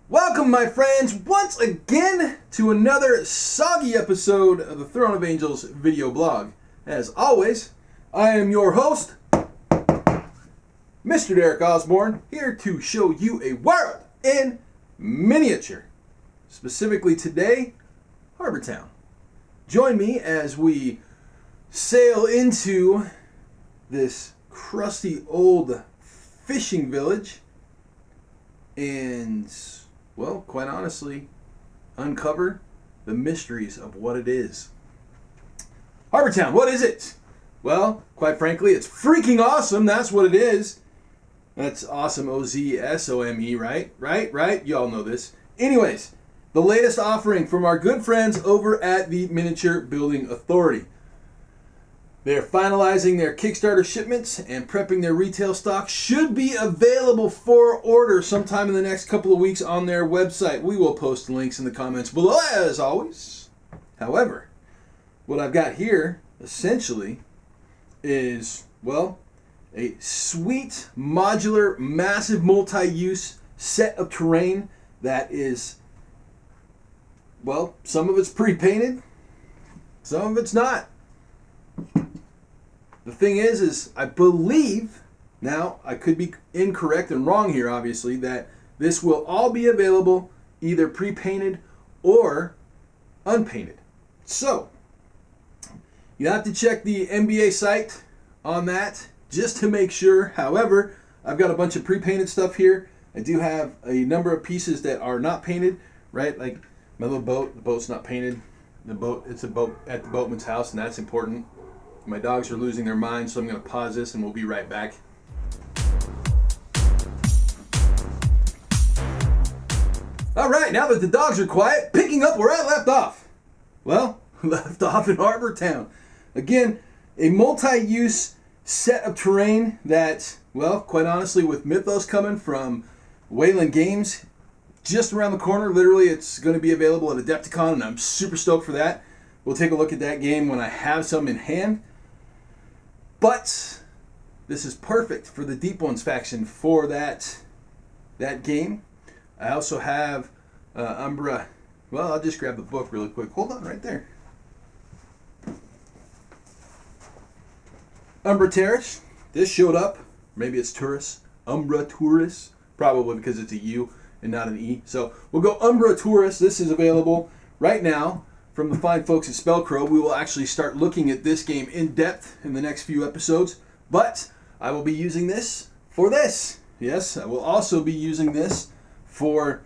Welcome, my friends, once again to another soggy episode of the Throne of Angels video blog. As always, I am your host, Mr. Derek Osborne, here to show you a world in miniature. Specifically today, Harbor Town. Join me as we sail into this crusty old fishing village and, well, quite honestly, uncover the mysteries of what it is. Harbor Town, what is it? Well, quite frankly, it's freaking awesome. That's what it is. That's awesome, O-Z-S-O-M-E, right? Right? You all know this. Anyways, the latest offering from our good friends over at the Miniature Building Authority. They're finalizing their Kickstarter shipments and prepping their retail stock. Should be available for order sometime in the next couple of weeks on their website. We will post links in the comments below, as always. However, what I've got here, essentially, is, well, a sweet, modular, massive, multi-use set of terrain that is, well, some of it's pre-painted, some of it's not. The thing is I believe, now I could be incorrect and wrong here obviously, that this will all be available either pre-painted or unpainted. So, you have to check the NBA site on that just to make sure. However, I've got a bunch of pre-painted stuff here. I do have a number of pieces that are not painted, right? Like my little boat, the boat's not painted. It's a boat at the Boatman's house, and that's important. My dogs are losing their minds, so I'm going to pause this and we'll be right back. All right, now that the dogs are quiet, picking up where I left off. Well, left off in Harbor Town. Again, a multi-use set of terrain that, well, quite honestly, with Mythos coming from Wayland Games, just around the corner, literally, it's going to be available at Adepticon, and I'm super stoked for that. We'll take a look at that game when I have some in hand. But this is perfect for the Deep Ones faction for that game. I also have Umbra. Well, I'll just grab the book really quick. Hold on right there. Umbra Terrace. This showed up. Maybe it's Tourist. Umbra Tourist. Probably because it's a U and not an E. So we'll go Umbra Tourist. This is available right now from the fine folks at Spellcrow. We will actually start looking at this game in depth in the next few episodes. But I will be using this for this. Yes, I will also be using this for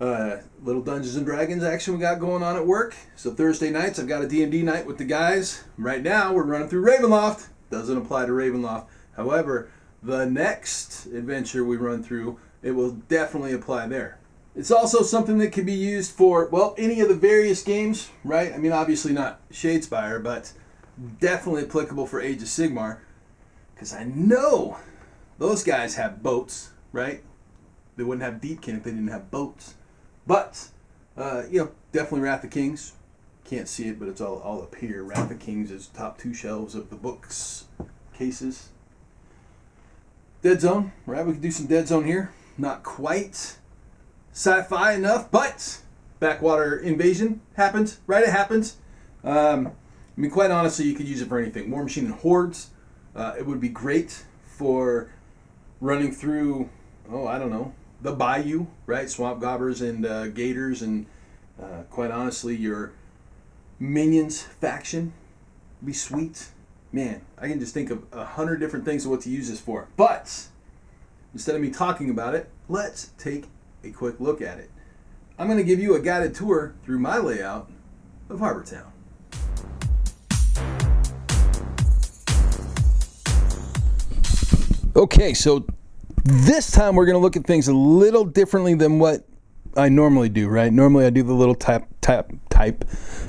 little Dungeons and Dragons action we got going on at work. So Thursday nights, I've got a D&D night with the guys. Right now, we're running through Ravenloft. Doesn't apply to Ravenloft. However, the next adventure we run through, it will definitely apply there. It's also something that can be used for, well, any of the various games, right? I mean, obviously not Shadespire, but definitely applicable for Age of Sigmar. Because I know those guys have boats, right? They wouldn't have Deepkin if they didn't have boats. But, definitely Wrath of Kings. Can't see it, but it's all up here. Wrath of Kings is top 2 shelves of the books cases. Dead Zone, right? We could do some Dead Zone here. Not quite sci-fi enough, but backwater invasion happens, right? It happens. Quite honestly, you could use it for anything. War Machine and Hordes. It would be great for running through, the Bayou, right? Swamp Gobbers and Gators, and quite honestly, your Minions faction would be sweet. Man, I can just think of 100 different things of what to use this for. But instead of me talking about it, let's take a quick look at it. I'm going to give you a guided tour through my layout of Harbor Town. Okay, so this time we're going to look at things a little differently than what I normally do, right? Normally I do the little type.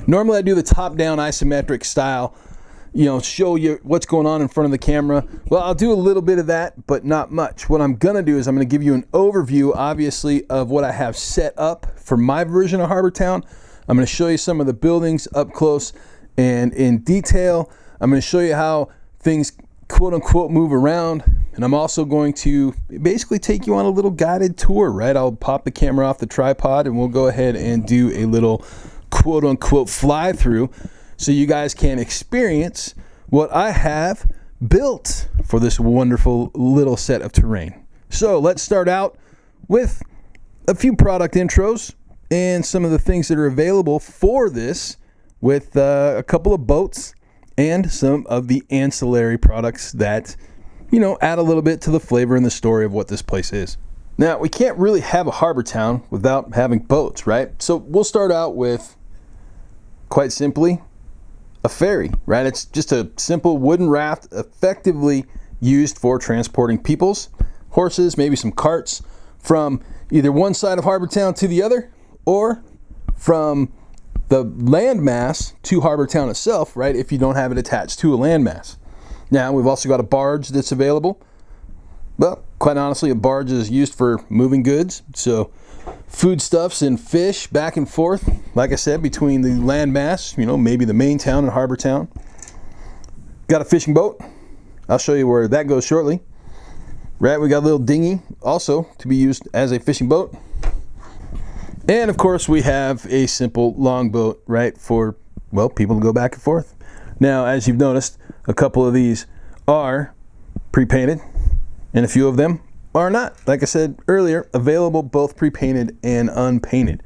Normally I do the top-down isometric style, show you what's going on in front of the camera. Well, I'll do a little bit of that, but not much. What I'm going to do is I'm going to give you an overview, obviously, of what I have set up for my version of Harbor Town. I'm going to show you some of the buildings up close and in detail. I'm going to show you how things, quote-unquote, move around. And I'm also going to basically take you on a little guided tour, right? I'll pop the camera off the tripod and we'll go ahead and do a little quote unquote fly through so you guys can experience what I have built for this wonderful little set of terrain. So let's start out with a few product intros and some of the things that are available for this, with a couple of boats and some of the ancillary products that, you know, add a little bit to the flavor and the story of what this place is. Now, we can't really have a harbor town without having boats, right? So we'll start out with, quite simply, a ferry, right? It's just a simple wooden raft effectively used for transporting peoples, horses, maybe some carts from either one side of harbor town to the other, or from the landmass to harbor town itself, right? If you don't have it attached to a landmass. Now, we've also got a barge that's available. Well, quite honestly, a barge is used for moving goods. So foodstuffs and fish back and forth, like I said, between the landmass, you know, maybe the main town and harbor town. Got a fishing boat. I'll show you where that goes shortly. Right, we got a little dinghy also to be used as a fishing boat. And of course we have a simple longboat, right, for, well, people to go back and forth. Now, as you've noticed, a couple of these are pre-painted and a few of them are not. Like I said earlier, available both pre-painted and unpainted.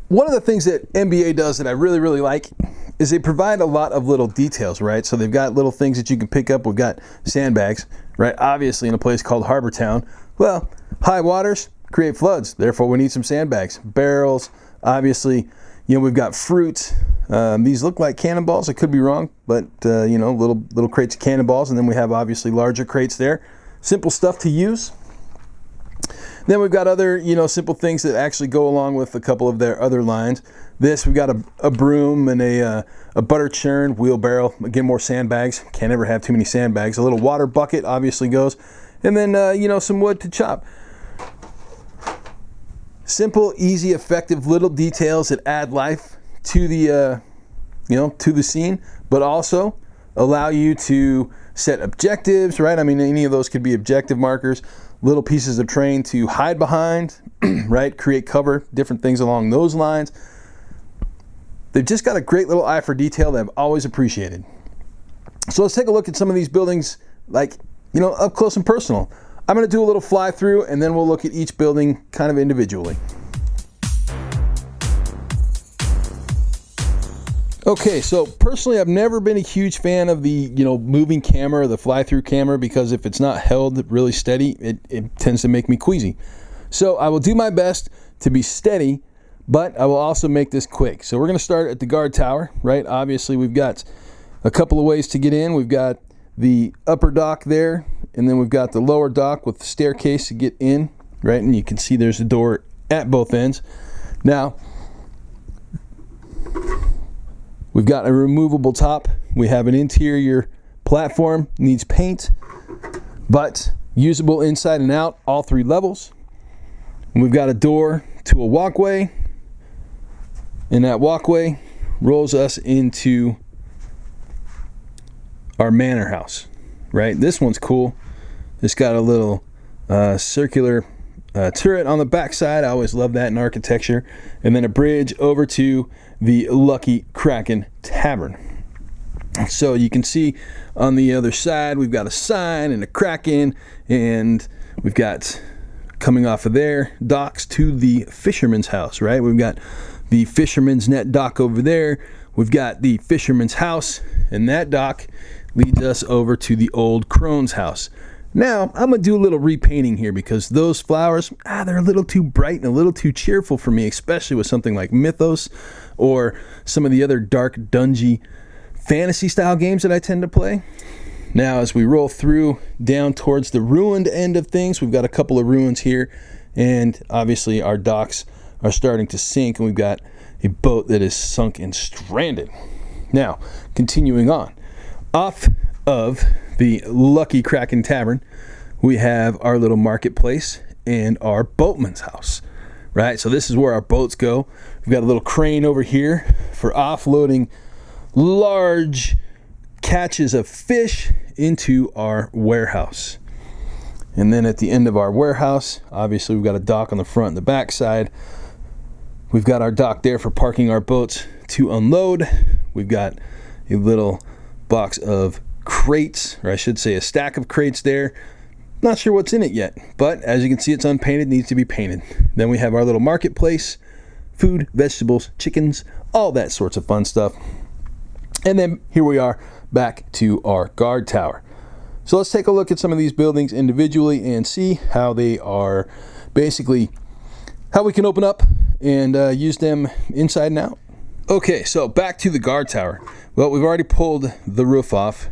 One of the things that NBA does that I really, really like is they provide a lot of little details, right? So they've got little things that you can pick up. We've got sandbags, right? Obviously in a place called Harbor Town. Well, high waters create floods. Therefore, we need some sandbags. Barrels, obviously, you know, we've got fruit. These look like cannonballs. I could be wrong, but, you know, little crates of cannonballs. And then we have obviously larger crates there. Simple stuff to use. Then we've got other, you know, simple things that actually go along with a couple of their other lines. We've got a broom and a butter churn, wheelbarrow. Again, more sandbags. Can't ever have too many sandbags. A little water bucket obviously goes. And then, you know, some wood to chop. Simple, easy, effective little details that add life to the, you know, to the scene, but also allow you to set objectives, right? I mean, any of those could be objective markers, little pieces of terrain to hide behind, right? Create cover, different things along those lines. They've just got a great little eye for detail that I've always appreciated. So let's take a look at some of these buildings, like, you know, up close and personal. I'm going to do a little fly through and then we'll look at each building kind of individually. Okay, so personally, I've never been a huge fan of the, you know, moving camera, the fly-through camera, because if it's not held really steady, it tends to make me queasy. So I will do my best to be steady, but I will also make this quick. So we're going to start at the guard tower, right? Obviously, we've got a couple of ways to get in. We've got the upper dock there, and then we've got the lower dock with the staircase to get in, right? And you can see there's a door at both ends. Now, we've got a removable top. We have an interior platform, needs paint, but usable inside and out, all three levels. And we've got a door to a walkway, and that walkway rolls us into our manor house, right? This one's cool. It's got a little circular turret on the backside. I always love that in architecture. And then a bridge over to the Lucky Kraken Tavern. So you can see on the other side, we've got a sign and a Kraken, and we've got, coming off of there, docks to the fisherman's house, right? We've got the fisherman's net dock over there. We've got the fisherman's house, and that dock leads us over to the old crone's house. Now, I'm going to do a little repainting here because those flowers, they're a little too bright and a little too cheerful for me, especially with something like Mythos or some of the other dark, dungy fantasy style games that I tend to play. Now, as we roll through down towards the ruined end of things, we've got a couple of ruins here, and obviously our docks are starting to sink, and we've got a boat that is sunk and stranded. Now, continuing on. Off of the Lucky Kraken Tavern, we have our little marketplace and our boatman's house, right? So this is where our boats go. We've got a little crane over here for offloading large catches of fish into our warehouse. And then at the end of our warehouse, obviously we've got a dock on the front and the back side. We've got our dock there for parking our boats to unload. We've got a little box of crates, or I should say a stack of crates there. Not sure what's in it yet, but as you can see, it's unpainted, needs to be painted. Then we have our little marketplace, food, vegetables, chickens, all that sorts of fun stuff. And then here we are back to our guard tower. So let's take a look at some of these buildings individually and see how they are, basically how we can open up and use them inside and out. Okay, so back to the guard tower. Well, we've already pulled the roof off,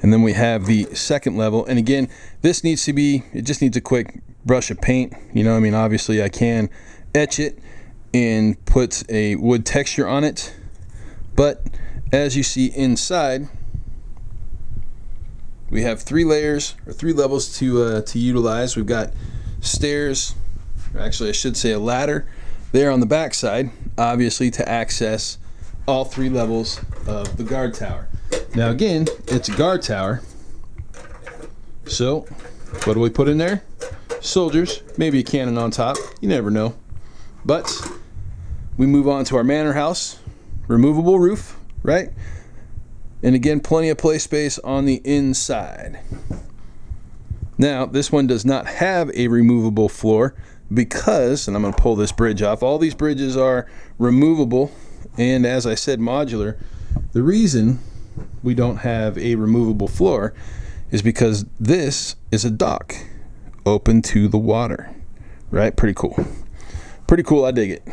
and then we have the second level. And again, this needs to be, it just needs a quick brush of paint. You know, I mean, obviously I can etch it and put a wood texture on it, but as you see inside, we have 3 layers or 3 levels to utilize. We've got stairs, or actually I should say a ladder there on the back side, obviously to access all 3 levels of the guard tower. Now again, it's a guard tower, so what do we put in there? Soldiers, maybe a cannon on top, you never know. But we move on to our manor house, removable roof, right? And again, plenty of play space on the inside. Now, this one does not have a removable floor because, and I'm going to pull this bridge off, all these bridges are removable and, as I said, modular. The reason we don't have a removable floor is because this is a dock open to the water, right? Pretty cool. Pretty cool, I dig it.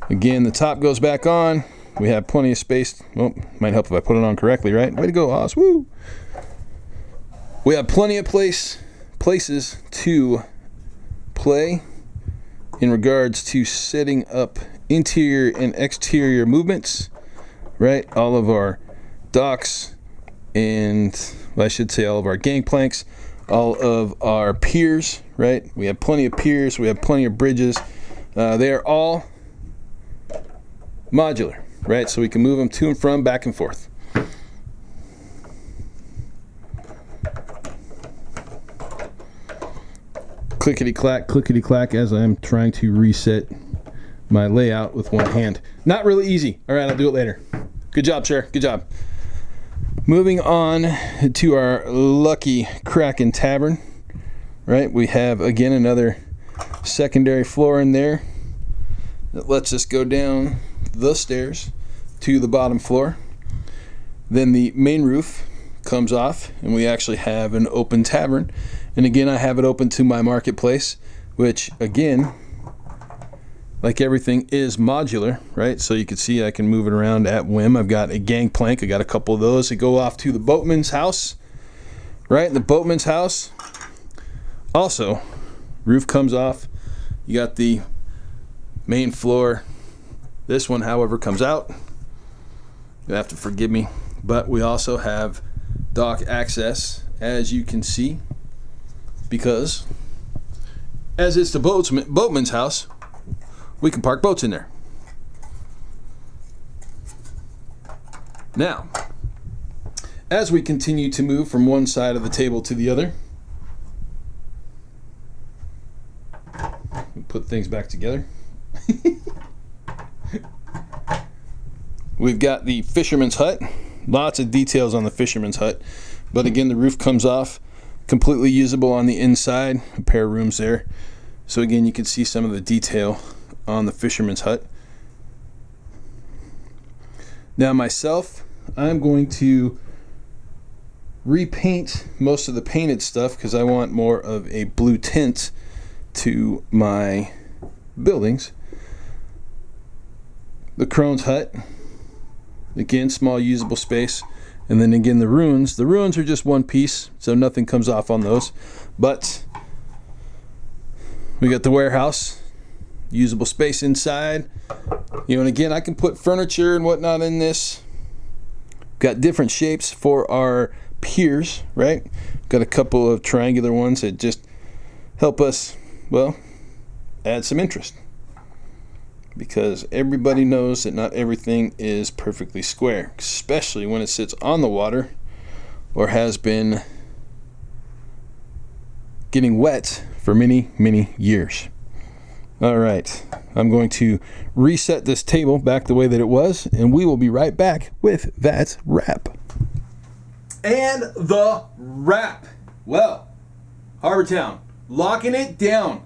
Again, the top goes back on. We have plenty of space. Well, might help if I put it on correctly, right? Way to go, Oz. Woo! We have plenty of places to play in regards to setting up interior and exterior movements, right? All of our docks and, well, I should say all of our gangplanks, all of our piers, right? We have plenty of piers. We have plenty of bridges. They are all modular, right? So we can move them to and from, back and forth. Clickety clack as I'm trying to reset my layout with one hand. Not really easy. All right, I'll do it later. Good job, sir. Good job. Moving on to our lucky Kraken Tavern, right? We have, again, another secondary floor in there that lets us go down the stairs to the bottom floor. Then the main roof comes off and we actually have an open tavern. And again, I have it open to my marketplace, which again, like everything, is modular, right? So you can see I can move it around at whim. I've got a gangplank. I got a couple of those that go off to the boatman's house, right? The boatman's house. Also, roof comes off. You got the main floor. This one, however, comes out. You have to forgive me, but we also have dock access, as you can see, because as it's the boatman's house, we can park boats in there. Now, as we continue to move from one side of the table to the other, we put things back together. We've got the fisherman's hut. Lots of details on the fisherman's hut. But again, the roof comes off, completely usable on the inside. A pair of rooms there. So again, you can see some of the detail on the fisherman's hut. Now myself, I'm going to repaint most of the painted stuff because I want more of a blue tint to my buildings. The crone's hut, again, small usable space. And then again, the ruins are just one piece, so nothing comes off on those. But we got the warehouse, usable space inside. You know, and again, I can put furniture and whatnot in this. Got different shapes for our piers, right? Got a couple of triangular ones that just help us, well, add some interest. Because everybody knows that not everything is perfectly square, especially when it sits on the water or has been getting wet for many, many years. All right, I'm going to reset this table back the way that it was, and we will be right back with that wrap. And the wrap. Well, Harbor Town, locking it down.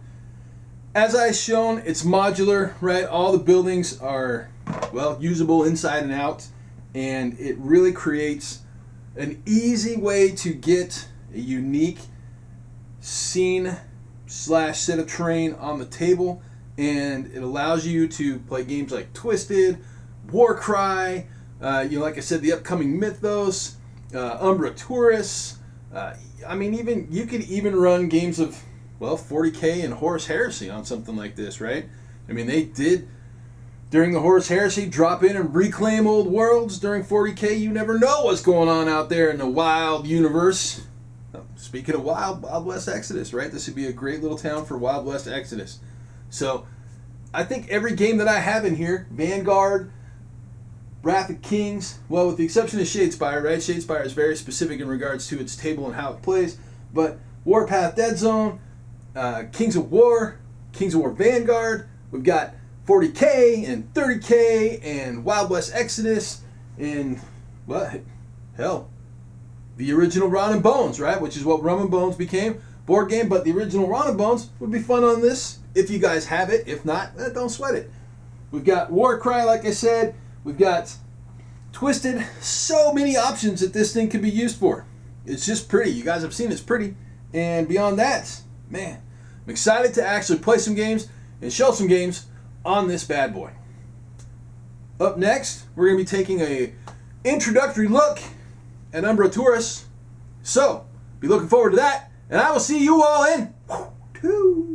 As I shown, it's modular, right? All the buildings are, well, usable inside and out, and it really creates an easy way to get a unique scene / set of terrain on the table, and it allows you to play games like Twisted, Warcry, like I said, the upcoming Mythos, Umbra Tourists. Even you could even run games of 40K and Horus Heresy on something like this, right? I mean, they did during the Horus Heresy drop in and reclaim old worlds. During 40K, you never know what's going on out there in the wild universe. Speaking of Wild West Exodus, right? This would be a great little town for Wild West Exodus. So, I think every game that I have in here, Vanguard, Wrath of Kings, well, with the exception of Shadespire, right? Shadespire is very specific in regards to its table and how it plays. But Warpath Dead Zone, Kings of War Vanguard, we've got 40K and 30K and Wild West Exodus and, the original Ron and Bones, right? Which is what Rum and Bones became. Board game, but the original Ron and Bones would be fun on this if you guys have it. If not, don't sweat it. We've got Warcry, like I said. We've got Twisted. So many options that this thing could be used for. It's just pretty. You guys have seen it's pretty. And beyond that, man, I'm excited to actually play some games and show some games on this bad boy. Up next, we're going to be taking a introductory look at Umbra Tourists. So, be looking forward to that. And I will see you all in 2.